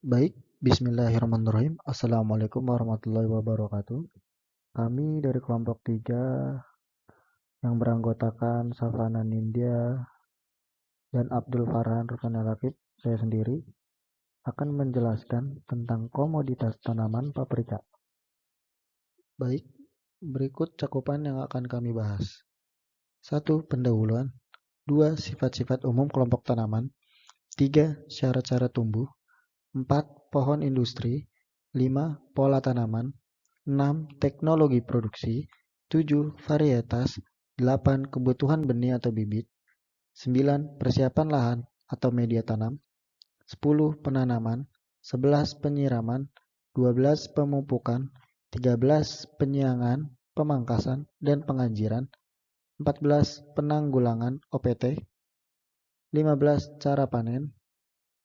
Baik, bismillahirrahmanirrahim. Assalamualaikum warahmatullahi wabarakatuh. Kami dari kelompok 3 yang beranggotakan Safana Nindya dan Abdul Farhan Rukana Lakib, saya sendiri, akan menjelaskan tentang komoditas tanaman paprika. Baik, berikut cakupan yang akan kami bahas. 1. Pendahuluan. 2. Sifat-sifat umum kelompok tanaman. 3. Syarat-syarat tumbuh. 4. Pohon industri. 5. Pola tanaman. 6. Teknologi produksi. 7. Varietas. 8. Kebutuhan benih atau bibit. 9. Persiapan lahan atau media tanam. 10. Penanaman. 11. Penyiraman. 12. Pemupukan. 13. Penyiangan, pemangkasan, dan penganjiran. 14. Penanggulangan OPT. 15. Cara panen.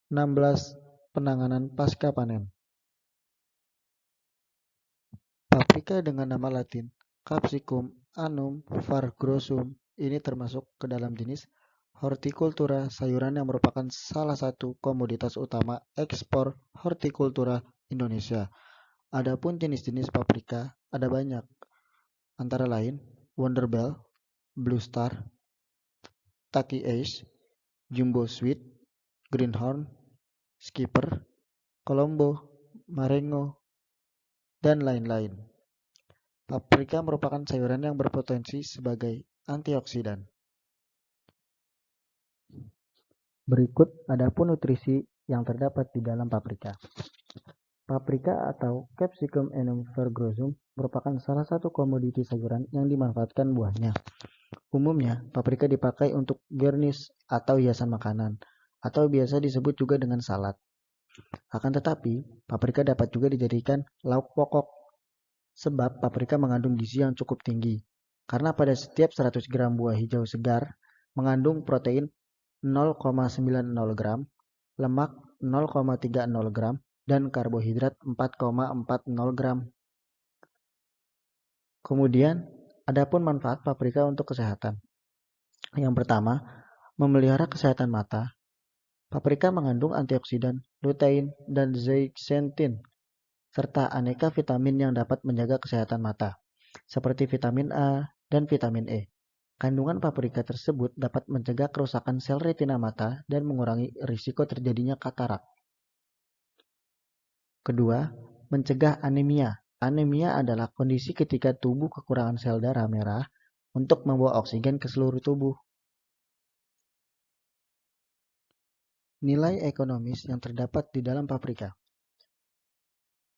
16. Penanganan pasca panen. Paprika dengan nama latin Capsicum annum fragrosum ini termasuk ke dalam jenis hortikultura sayuran yang merupakan salah satu komoditas utama ekspor hortikultura Indonesia. Adapun jenis-jenis paprika ada banyak, antara lain Wonderbell, Blue Star, Taki Ace, Jumbo Sweet, Greenhorn, Skipper, Colombo, Marengo, dan lain-lain. Paprika merupakan sayuran yang berpotensi sebagai antioksidan. Berikut adapun nutrisi yang terdapat di dalam paprika. Paprika atau Capsicum annum fragrosum merupakan salah satu komoditi sayuran yang dimanfaatkan buahnya. Umumnya, paprika dipakai untuk garnish atau hiasan makanan, atau biasa disebut juga dengan salad. Akan tetapi, paprika dapat juga dijadikan lauk pokok, sebab paprika mengandung gizi yang cukup tinggi, karena pada setiap 100 gram buah hijau segar mengandung protein 0,90 gram, lemak 0,30 gram, dan karbohidrat 4,40 gram. Kemudian, adapun manfaat paprika untuk kesehatan. Yang pertama, memelihara kesehatan mata. Paprika mengandung antioksidan, lutein, dan zeaxanthin, serta aneka vitamin yang dapat menjaga kesehatan mata, seperti vitamin A dan vitamin E. Kandungan paprika tersebut dapat mencegah kerusakan sel retina mata dan mengurangi risiko terjadinya katarak. Kedua, mencegah anemia. Anemia adalah kondisi ketika tubuh kekurangan sel darah merah untuk membawa oksigen ke seluruh tubuh. Nilai ekonomis yang terdapat di dalam paprika.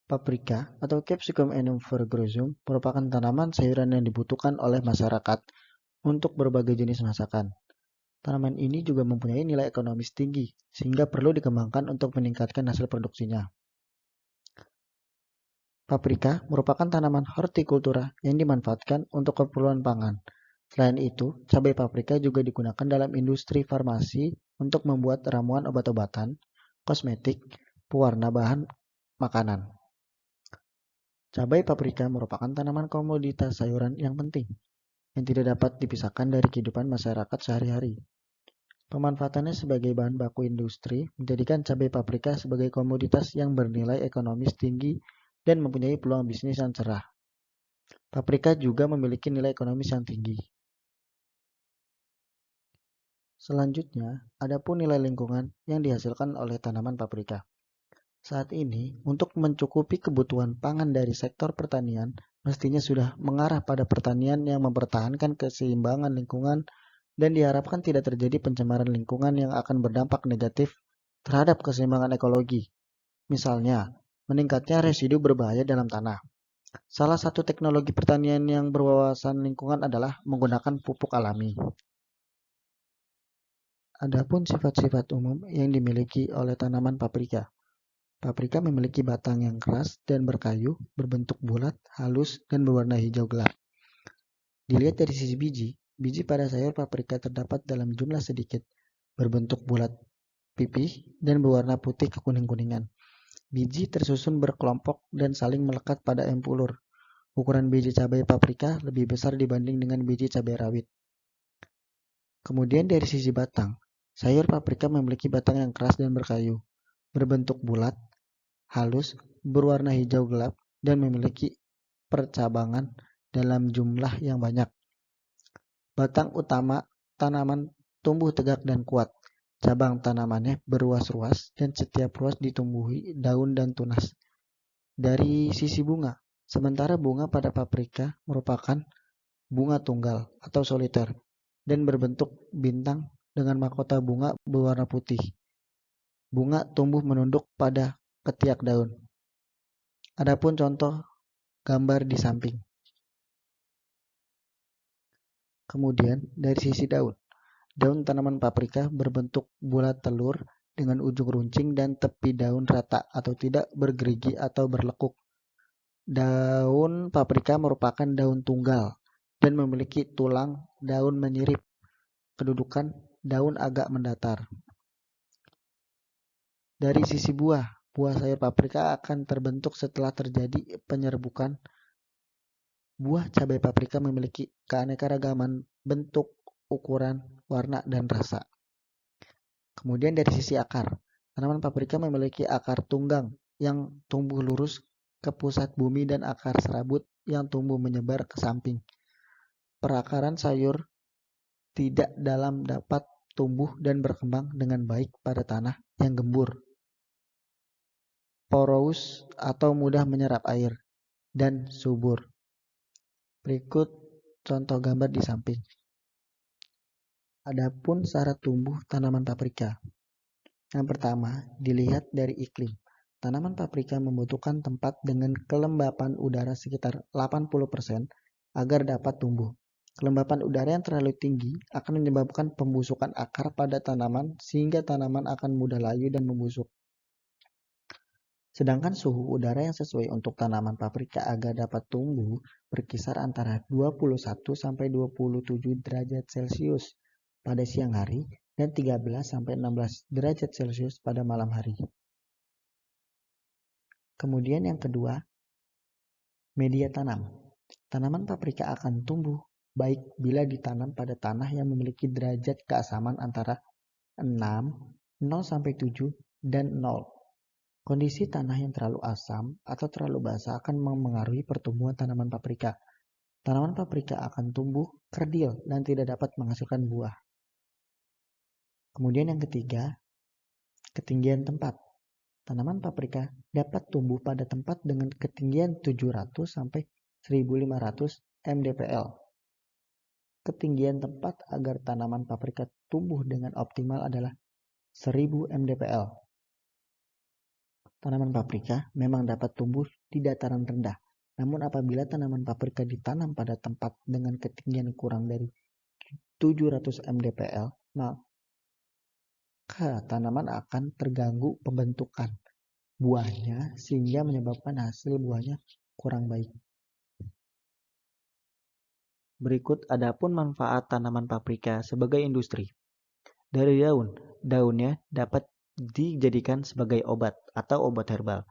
Paprika atau Capsicum annum fragrosum merupakan tanaman sayuran yang dibutuhkan oleh masyarakat untuk berbagai jenis masakan. Tanaman ini juga mempunyai nilai ekonomis tinggi, sehingga perlu dikembangkan untuk meningkatkan hasil produksinya. Paprika merupakan tanaman hortikultura yang dimanfaatkan untuk keperluan pangan. Selain itu, cabai paprika juga digunakan dalam industri farmasi untuk membuat ramuan obat-obatan, kosmetik, pewarna bahan makanan. Cabai paprika merupakan tanaman komoditas sayuran yang penting, yang tidak dapat dipisahkan dari kehidupan masyarakat sehari-hari. Pemanfaatannya sebagai bahan baku industri menjadikan cabai paprika sebagai komoditas yang bernilai ekonomis tinggi dan mempunyai peluang bisnis yang cerah. Paprika juga memiliki nilai ekonomis yang tinggi. Selanjutnya, adapun nilai lingkungan yang dihasilkan oleh tanaman paprika. Saat ini, untuk mencukupi kebutuhan pangan dari sektor pertanian, mestinya sudah mengarah pada pertanian yang mempertahankan keseimbangan lingkungan dan diharapkan tidak terjadi pencemaran lingkungan yang akan berdampak negatif terhadap keseimbangan ekologi. Misalnya, meningkatnya residu berbahaya dalam tanah. Salah satu teknologi pertanian yang berwawasan lingkungan adalah menggunakan pupuk alami. Adapun sifat-sifat umum yang dimiliki oleh tanaman paprika. Paprika memiliki batang yang keras dan berkayu, berbentuk bulat, halus, dan berwarna hijau gelap. Dilihat dari sisi biji, biji pada sayur paprika terdapat dalam jumlah sedikit, berbentuk bulat pipih, dan berwarna putih kekuning-kuningan. Biji tersusun berkelompok dan saling melekat pada empulur. Ukuran biji cabai paprika lebih besar dibanding dengan biji cabai rawit. Kemudian dari sisi batang, sayur paprika memiliki batang yang keras dan berkayu, berbentuk bulat, halus, berwarna hijau gelap, dan memiliki percabangan dalam jumlah yang banyak. Batang utama tanaman tumbuh tegak dan kuat. Cabang tanamannya berruas-ruas dan setiap ruas ditumbuhi daun dan tunas. Dari sisi bunga, sementara bunga pada paprika merupakan bunga tunggal atau soliter dan berbentuk bintang dengan mahkota bunga berwarna putih. Bunga tumbuh menunduk pada ketiak daun. Adapun contoh gambar di samping. Kemudian dari sisi daun. Daun tanaman paprika berbentuk bulat telur dengan ujung runcing dan tepi daun rata atau tidak bergerigi atau berlekuk. Daun paprika merupakan daun tunggal dan memiliki tulang daun menyirip. Kedudukan daun agak mendatar. Dari sisi buah sayur paprika akan terbentuk setelah terjadi penyerbukan. Buah cabai paprika memiliki keanekaragaman bentuk, ukuran, warna, dan rasa. Kemudian dari sisi akar, tanaman paprika memiliki akar tunggang yang tumbuh lurus ke pusat bumi dan akar serabut yang tumbuh menyebar ke samping. Perakaran sayur tidak dapat tumbuh dan berkembang dengan baik pada tanah yang gembur, porous atau mudah menyerap air, dan subur. Berikut contoh gambar di samping. Adapun syarat tumbuh tanaman paprika. Yang pertama, dilihat dari iklim. Tanaman paprika membutuhkan tempat dengan kelembapan udara sekitar 80% agar dapat tumbuh. Kelembapan udara yang terlalu tinggi akan menyebabkan pembusukan akar pada tanaman sehingga tanaman akan mudah layu dan membusuk. Sedangkan suhu udara yang sesuai untuk tanaman paprika agar dapat tumbuh berkisar antara 21 sampai 27 derajat Celcius pada siang hari dan 13 sampai 16 derajat Celcius pada malam hari. Kemudian yang kedua, media tanam. Tanaman paprika akan tumbuh baik bila ditanam pada tanah yang memiliki derajat keasaman antara 6, 0 sampai 7 dan 0. Kondisi tanah yang terlalu asam atau terlalu basah akan memengaruhi pertumbuhan tanaman paprika. Tanaman paprika akan tumbuh kerdil dan tidak dapat menghasilkan buah. Kemudian yang ketiga, ketinggian tempat. Tanaman paprika dapat tumbuh pada tempat dengan ketinggian 700 sampai 1500 mdpl. Ketinggian tempat agar tanaman paprika tumbuh dengan optimal adalah 1000 mdpl. Tanaman paprika memang dapat tumbuh di dataran rendah, namun apabila tanaman paprika ditanam pada tempat dengan ketinggian kurang dari 700 mdpl, maka tanaman akan terganggu pembentukan buahnya sehingga menyebabkan hasil buahnya kurang baik. Berikut adapun manfaat tanaman paprika sebagai industri. Dari daunnya dapat dijadikan sebagai obat atau obat herbal.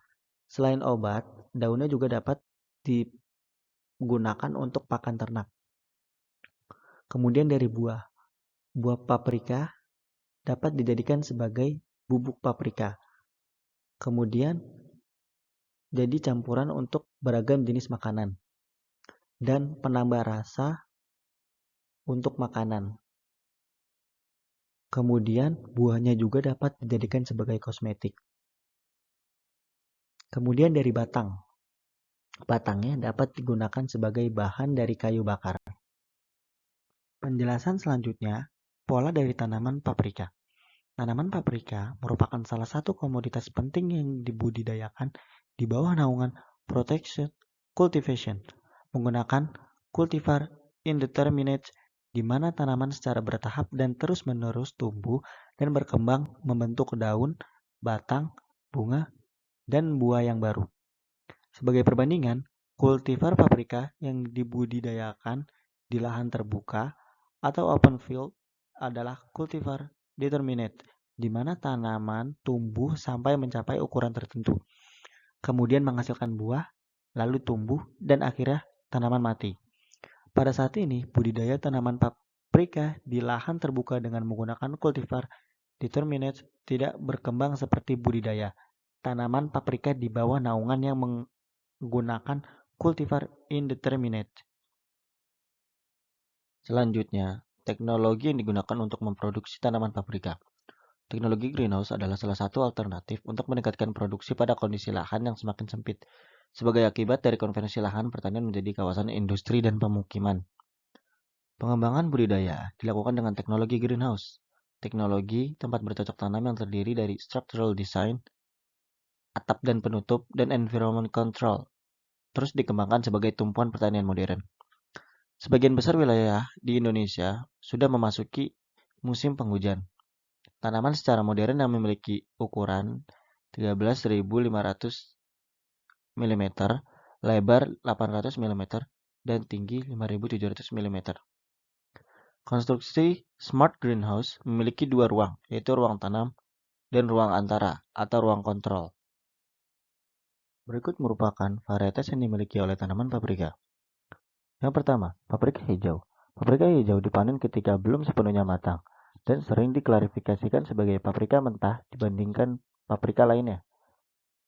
Selain obat, daunnya juga dapat digunakan untuk pakan ternak. Kemudian dari buah paprika dapat dijadikan sebagai bubuk paprika. Kemudian jadi campuran untuk beragam jenis makanan dan penambah rasa untuk makanan. Kemudian buahnya juga dapat dijadikan sebagai kosmetik. Kemudian dari batangnya dapat digunakan sebagai bahan dari kayu bakar. Penjelasan selanjutnya, pola dari tanaman paprika. Tanaman paprika merupakan salah satu komoditas penting yang dibudidayakan di bawah naungan protected cultivation menggunakan cultivar indeterminate di mana tanaman secara bertahap dan terus-menerus tumbuh dan berkembang membentuk daun, batang, bunga, dan buah yang baru. Sebagai perbandingan, kultivar paprika yang dibudidayakan di lahan terbuka atau open field adalah kultivar determinate, di mana tanaman tumbuh sampai mencapai ukuran tertentu, kemudian menghasilkan buah, lalu tumbuh, dan akhirnya tanaman mati. Pada saat ini, budidaya tanaman paprika di lahan terbuka dengan menggunakan kultivar determinate tidak berkembang seperti budidaya tanaman paprika di bawah naungan yang menggunakan cultivar indeterminate. Selanjutnya, teknologi yang digunakan untuk memproduksi tanaman paprika. Teknologi greenhouse adalah salah satu alternatif untuk meningkatkan produksi pada kondisi lahan yang semakin sempit. Sebagai akibat dari konversi lahan pertanian menjadi kawasan industri dan pemukiman. Pengembangan budidaya dilakukan dengan teknologi greenhouse. Teknologi tempat bercocok tanam yang terdiri dari structural design, atap dan penutup, dan environment control terus dikembangkan sebagai tumpuan pertanian modern. Sebagian besar wilayah di Indonesia sudah memasuki musim penghujan. Tanaman secara modern yang memiliki ukuran 13.500 mm, lebar 800 mm, dan tinggi 5.700 mm. Konstruksi Smart Greenhouse memiliki dua ruang, yaitu ruang tanam dan ruang antara atau ruang kontrol. Berikut merupakan varietas yang dimiliki oleh tanaman paprika. Yang pertama, paprika hijau. Paprika hijau dipanen ketika belum sepenuhnya matang dan sering diklarifikasikan sebagai paprika mentah dibandingkan paprika lainnya.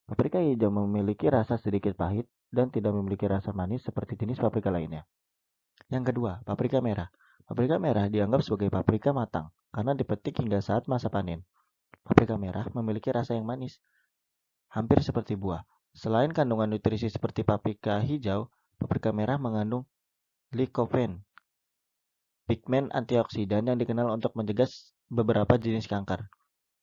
Paprika hijau memiliki rasa sedikit pahit dan tidak memiliki rasa manis seperti jenis paprika lainnya. Yang kedua, paprika merah. Paprika merah dianggap sebagai paprika matang karena dipetik hingga saat masa panen. Paprika merah memiliki rasa yang manis, hampir seperti buah. Selain kandungan nutrisi seperti paprika hijau, paprika merah mengandung lycopene, pigmen antioksidan yang dikenal untuk mencegah beberapa jenis kanker.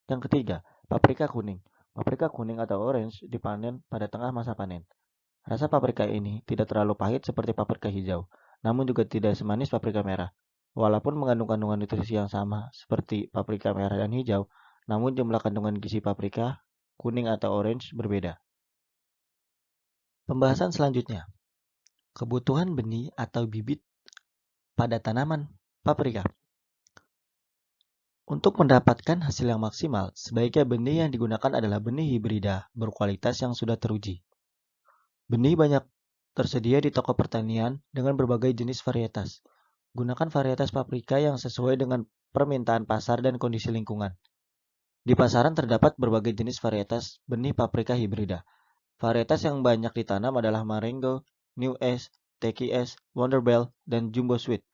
Yang ketiga, paprika kuning. Paprika kuning atau orange dipanen pada tengah masa panen. Rasa paprika ini tidak terlalu pahit seperti paprika hijau, namun juga tidak semanis paprika merah. Walaupun mengandung kandungan nutrisi yang sama seperti paprika merah dan hijau, namun jumlah kandungan gizi paprika kuning atau orange berbeda. Pembahasan selanjutnya, kebutuhan benih atau bibit pada tanaman paprika. Untuk mendapatkan hasil yang maksimal, sebaiknya benih yang digunakan adalah benih hibrida berkualitas yang sudah teruji. Benih banyak tersedia di toko pertanian dengan berbagai jenis varietas. Gunakan varietas paprika yang sesuai dengan permintaan pasar dan kondisi lingkungan. Di pasaran terdapat berbagai jenis varietas benih paprika hibrida. Varietas yang banyak ditanam adalah Marengo, New S, Teki S, Wonderbell, dan Jumbo Sweet.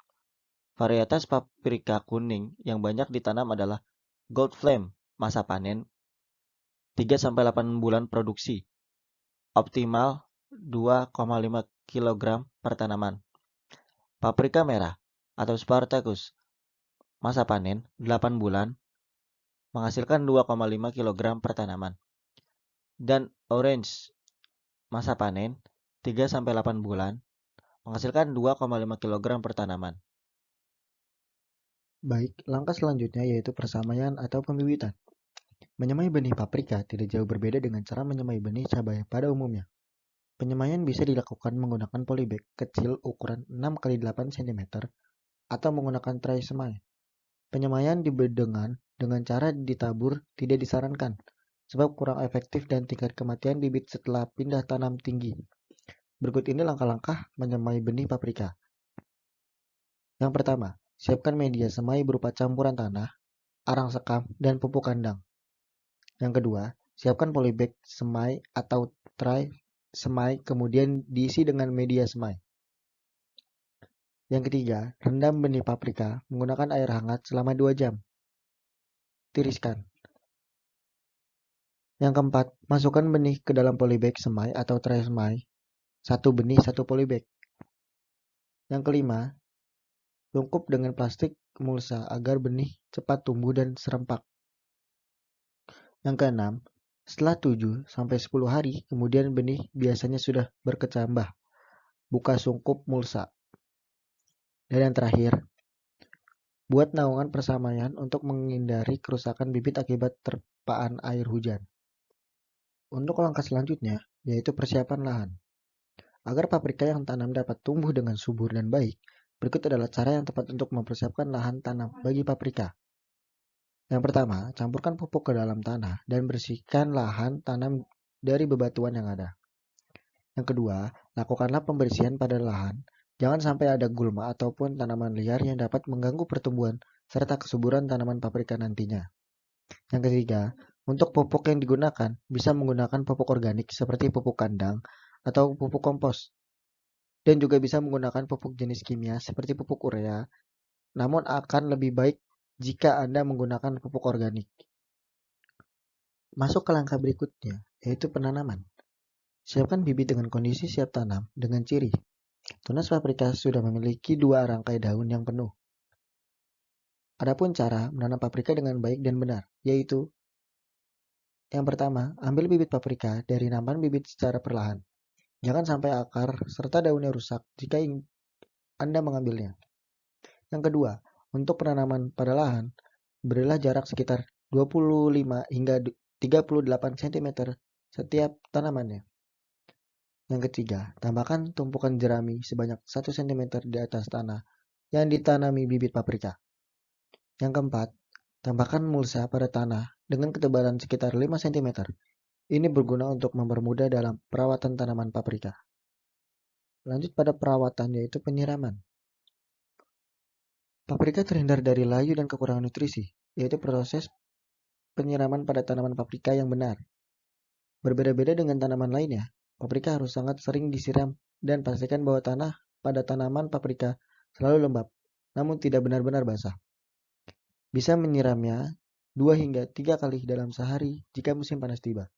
Varietas paprika kuning yang banyak ditanam adalah Gold Flame, masa panen 3-8 bulan produksi, optimal 2,5 kg per tanaman. Paprika merah atau Spartacus, masa panen 8 bulan, menghasilkan 2,5 kg per tanaman. Dan Orange, masa panen 3-8 bulan, menghasilkan 2,5 kg per tanaman. Baik, langkah selanjutnya yaitu persamaian atau pembibitan. Menyemai benih paprika tidak jauh berbeda dengan cara menyemai benih cabai pada umumnya. Penyemaian bisa dilakukan menggunakan polybag kecil ukuran 6x8 cm atau menggunakan tray semai. Penyemaian dibedengan dengan cara ditabur tidak disarankan, sebab kurang efektif dan tingkat kematian bibit setelah pindah tanam tinggi. Berikut ini langkah-langkah menyemai benih paprika. Yang pertama, siapkan media semai berupa campuran tanah, arang sekam, dan pupuk kandang. Yang kedua, siapkan polybag semai atau tray semai kemudian diisi dengan media semai. Yang ketiga, rendam benih paprika menggunakan air hangat selama 2 jam. Tiriskan. Yang keempat, masukkan benih ke dalam polybag semai atau tray semai. 1 benih 1 polybag. Yang kelima, tungkup dengan plastik mulsa agar benih cepat tumbuh dan serempak. Yang keenam, setelah 7-10 hari, kemudian benih biasanya sudah berkecambah. Buka sungkup mulsa. Dan yang terakhir, buat naungan persamaian untuk menghindari kerusakan bibit akibat terpaan air hujan. Untuk langkah selanjutnya, yaitu persiapan lahan. Agar paprika yang tanam dapat tumbuh dengan subur dan baik, berikut adalah cara yang tepat untuk mempersiapkan lahan tanam bagi paprika. Yang pertama, campurkan pupuk ke dalam tanah dan bersihkan lahan tanam dari bebatuan yang ada. Yang kedua, lakukanlah pembersihan pada lahan. Jangan sampai ada gulma ataupun tanaman liar yang dapat mengganggu pertumbuhan serta kesuburan tanaman paprika nantinya. Yang ketiga, Untuk pupuk yang digunakan, bisa menggunakan pupuk organik seperti pupuk kandang atau pupuk kompos, dan juga bisa menggunakan pupuk jenis kimia seperti pupuk urea, namun akan lebih baik jika Anda menggunakan pupuk organik. Masuk ke langkah berikutnya, yaitu penanaman. Siapkan bibit dengan kondisi siap tanam dengan ciri. Tunas paprika sudah memiliki 2 rangkai daun yang penuh. Adapun cara menanam paprika dengan baik dan benar, yaitu yang pertama, ambil bibit paprika dari nampan bibit secara perlahan. Jangan sampai akar serta daunnya rusak jika Anda mengambilnya. Yang kedua, untuk penanaman pada lahan, berilah jarak sekitar 25 hingga 38 cm setiap tanamannya. Yang ketiga, tambahkan tumpukan jerami sebanyak 1 cm di atas tanah yang ditanami bibit paprika. Yang keempat, tambahkan mulsa pada tanah dengan ketebalan sekitar 5 cm. Ini berguna untuk mempermudah dalam perawatan tanaman paprika. Lanjut pada perawatan, yaitu penyiraman. Paprika terhindar dari layu dan kekurangan nutrisi, yaitu proses penyiraman pada tanaman paprika yang benar. Berbeda-beda dengan tanaman lainnya, paprika harus sangat sering disiram dan pastikan bahwa tanah pada tanaman paprika selalu lembab, namun tidak benar-benar basah. Bisa menyiramnya 2 hingga 3 kali dalam sehari jika musim panas tiba,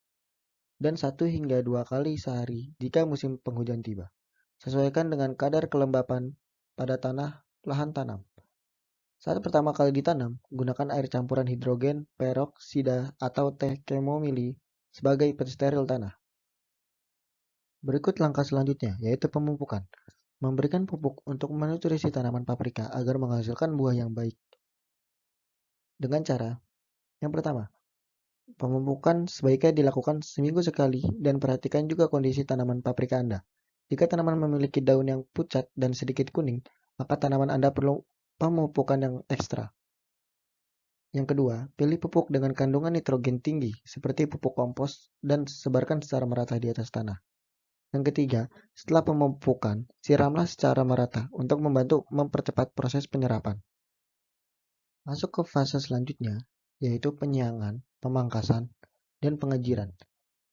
dan 1 hingga 2 kali sehari jika musim penghujan tiba. Sesuaikan dengan kadar kelembapan pada tanah lahan tanam. Saat pertama kali ditanam, gunakan air campuran hidrogen peroksida atau teh chamomile sebagai pensteril tanah. Berikut langkah selanjutnya, yaitu pemupukan. Memberikan pupuk untuk menutrisi tanaman paprika agar menghasilkan buah yang baik. Dengan cara, yang pertama, pemupukan sebaiknya dilakukan seminggu sekali dan perhatikan juga kondisi tanaman paprika Anda. Jika tanaman memiliki daun yang pucat dan sedikit kuning, maka tanaman Anda perlu pemupukan yang ekstra. Yang kedua, pilih pupuk dengan kandungan nitrogen tinggi seperti pupuk kompos dan sebarkan secara merata di atas tanah. Yang ketiga, setelah pemupukan, siramlah secara merata untuk membantu mempercepat proses penyerapan. Masuk ke fase selanjutnya, yaitu penyiangan, pemangkasan, dan pengajiran.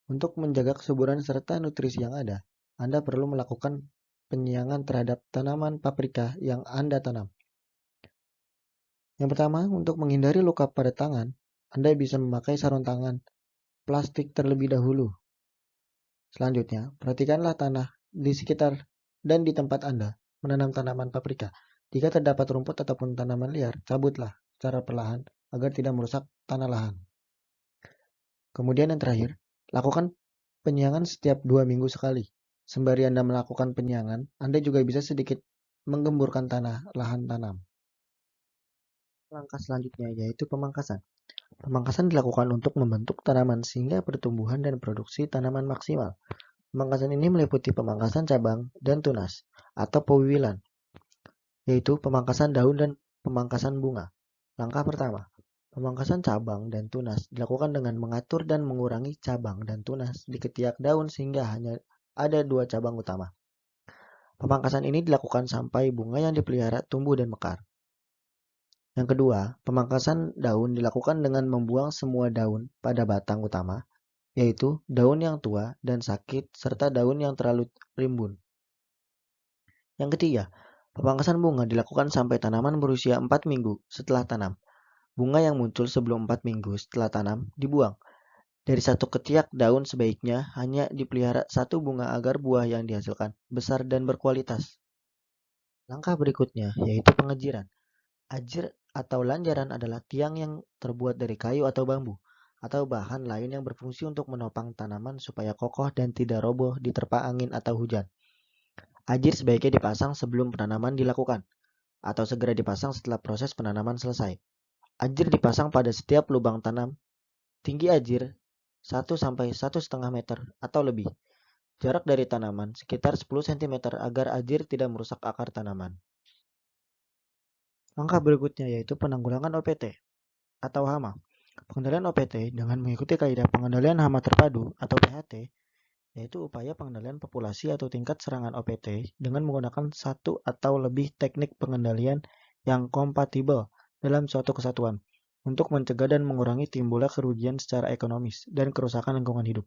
Untuk menjaga kesuburan serta nutrisi yang ada, Anda perlu melakukan penyiangan terhadap tanaman paprika yang Anda tanam. Yang pertama, untuk menghindari luka pada tangan, Anda bisa memakai sarung tangan plastik terlebih dahulu. Selanjutnya, perhatikanlah tanah di sekitar dan di tempat Anda menanam tanaman paprika. Jika terdapat rumput ataupun tanaman liar, cabutlah secara perlahan agar tidak merusak tanah lahan. Kemudian yang terakhir, lakukan penyiangan setiap 2 minggu sekali. Sembari Anda melakukan penyiangan, Anda juga bisa sedikit menggemburkan tanah lahan tanam. Langkah selanjutnya yaitu pemangkasan. Pemangkasan dilakukan untuk membentuk tanaman sehingga pertumbuhan dan produksi tanaman maksimal. Pemangkasan ini meliputi pemangkasan cabang dan tunas atau pewiwilan, yaitu pemangkasan daun dan pemangkasan bunga. Langkah pertama, pemangkasan cabang dan tunas dilakukan dengan mengatur dan mengurangi cabang dan tunas di ketiak daun sehingga hanya ada 2 cabang utama. Pemangkasan ini dilakukan sampai bunga yang dipelihara tumbuh dan mekar. Yang kedua, pemangkasan daun dilakukan dengan membuang semua daun pada batang utama, yaitu daun yang tua dan sakit serta daun yang terlalu rimbun. Yang ketiga, pemangkasan bunga dilakukan sampai tanaman berusia 4 minggu setelah tanam. Bunga yang muncul sebelum 4 minggu setelah tanam dibuang. Dari satu ketiak daun sebaiknya hanya dipelihara 1 bunga agar buah yang dihasilkan besar dan berkualitas. Langkah berikutnya yaitu pengajiran. Ajir atau lanjaran adalah tiang yang terbuat dari kayu atau bambu, atau bahan lain yang berfungsi untuk menopang tanaman supaya kokoh dan tidak roboh diterpa angin atau hujan. Ajir sebaiknya dipasang sebelum penanaman dilakukan, atau segera dipasang setelah proses penanaman selesai. Ajir dipasang pada setiap lubang tanam. Tinggi ajir 1-1,5 meter atau lebih. Jarak dari tanaman sekitar 10 cm agar ajir tidak merusak akar tanaman. Langkah berikutnya yaitu penanggulangan OPT atau hama. Pengendalian OPT dengan mengikuti kaidah pengendalian hama terpadu atau PHT, yaitu upaya pengendalian populasi atau tingkat serangan OPT dengan menggunakan 1 atau lebih teknik pengendalian yang kompatibel dalam suatu kesatuan. untuk mencegah dan mengurangi timbulnya kerugian secara ekonomis dan kerusakan lingkungan hidup.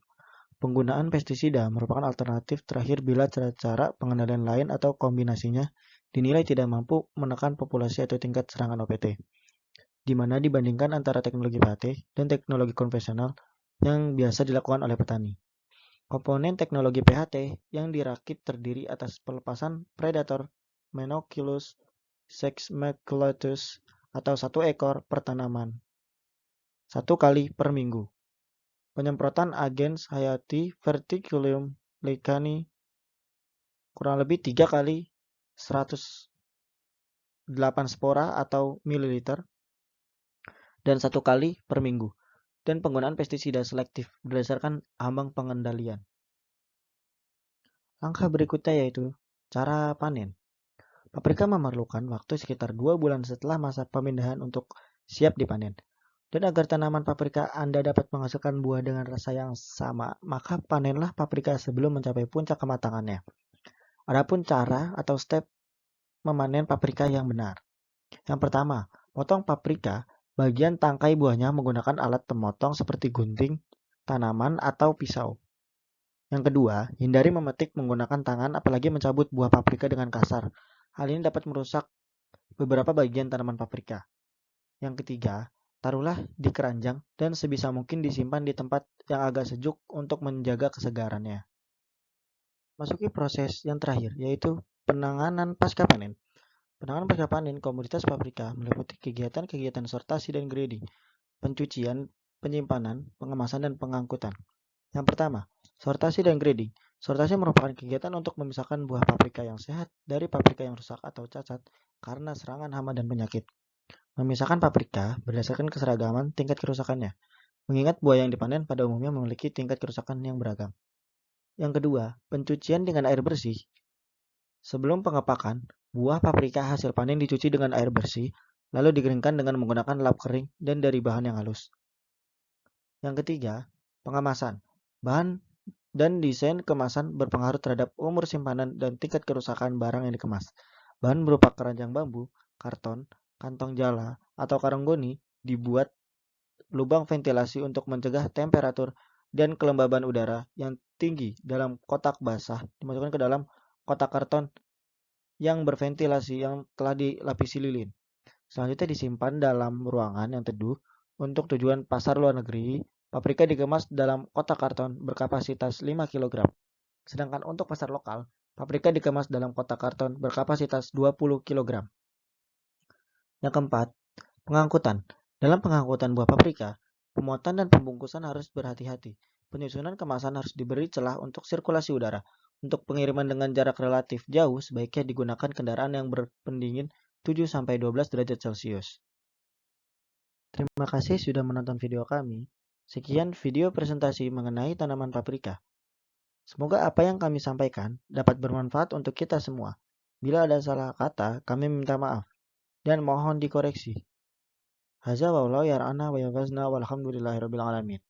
Penggunaan pestisida merupakan alternatif terakhir bila cara pengendalian lain atau kombinasinya dinilai tidak mampu menekan populasi atau tingkat serangan OPT, di mana dibandingkan antara teknologi PHT dan teknologi konvensional yang biasa dilakukan oleh petani. Komponen teknologi PHT yang dirakit terdiri atas pelepasan predator Monoculus sexmaculatus atau 1 ekor per tanaman 1 kali per minggu. Penyemprotan agens hayati Verticillium lecani kurang lebih 3 kali 108 spora atau mililiter dan 1 kali per minggu. Dan penggunaan pestisida selektif berdasarkan ambang pengendalian. Langkah berikutnya yaitu cara panen. Paprika memerlukan waktu sekitar 2 bulan setelah masa pemindahan untuk siap dipanen. Dan agar tanaman paprika Anda dapat menghasilkan buah dengan rasa yang sama, maka panenlah paprika sebelum mencapai puncak kematangannya. Adapun cara atau step memanen paprika yang benar. Yang pertama, potong paprika bagian tangkai buahnya menggunakan alat pemotong seperti gunting, tanaman, atau pisau. Yang kedua, hindari memetik menggunakan tangan apalagi mencabut buah paprika dengan kasar. Hal ini dapat merusak beberapa bagian tanaman paprika. Yang ketiga, taruhlah di keranjang dan sebisa mungkin disimpan di tempat yang agak sejuk untuk menjaga kesegarannya. Masuki proses yang terakhir, yaitu penanganan pasca panen. Penanganan pasca panen komoditas paprika meliputi kegiatan-kegiatan sortasi dan grading, pencucian, penyimpanan, pengemasan, dan pengangkutan. Yang pertama, sortasi dan grading. Sortasi merupakan kegiatan untuk memisahkan buah paprika yang sehat dari paprika yang rusak atau cacat karena serangan hama dan penyakit. Memisahkan paprika berdasarkan keseragaman tingkat kerusakannya, mengingat buah yang dipanen pada umumnya memiliki tingkat kerusakan yang beragam. Yang kedua, pencucian dengan air bersih. Sebelum pengepakan, buah paprika hasil panen dicuci dengan air bersih, lalu dikeringkan dengan menggunakan lap kering dan dari bahan yang halus. Yang ketiga, pengemasan. Bahan dan desain kemasan berpengaruh terhadap umur simpanan dan tingkat kerusakan barang yang dikemas. Bahan berupa keranjang bambu, karton, kantong jala, atau karanggoni dibuat lubang ventilasi untuk mencegah temperatur dan kelembaban udara yang tinggi dalam kotak basah dimasukkan ke dalam kotak karton yang berventilasi yang telah dilapisi lilin. Selanjutnya disimpan dalam ruangan yang teduh. Untuk tujuan pasar luar negeri, paprika dikemas dalam kotak karton berkapasitas 5 kg. Sedangkan untuk pasar lokal, paprika dikemas dalam kotak karton berkapasitas 20 kg. Yang keempat, pengangkutan. Dalam pengangkutan buah paprika, pemuatan dan pembungkusan harus berhati-hati. Penyusunan kemasan harus diberi celah untuk sirkulasi udara. Untuk pengiriman dengan jarak relatif jauh, sebaiknya digunakan kendaraan yang berpendingin 7-12 derajat Celcius. Terima kasih sudah menonton video kami. Sekian video presentasi mengenai tanaman paprika. Semoga apa yang kami sampaikan dapat bermanfaat untuk kita semua. Bila ada salah kata, kami minta maaf dan mohon dikoreksi. Hadza wallahu yar'ana wa yafazna walhamdulillahirabbil alamin.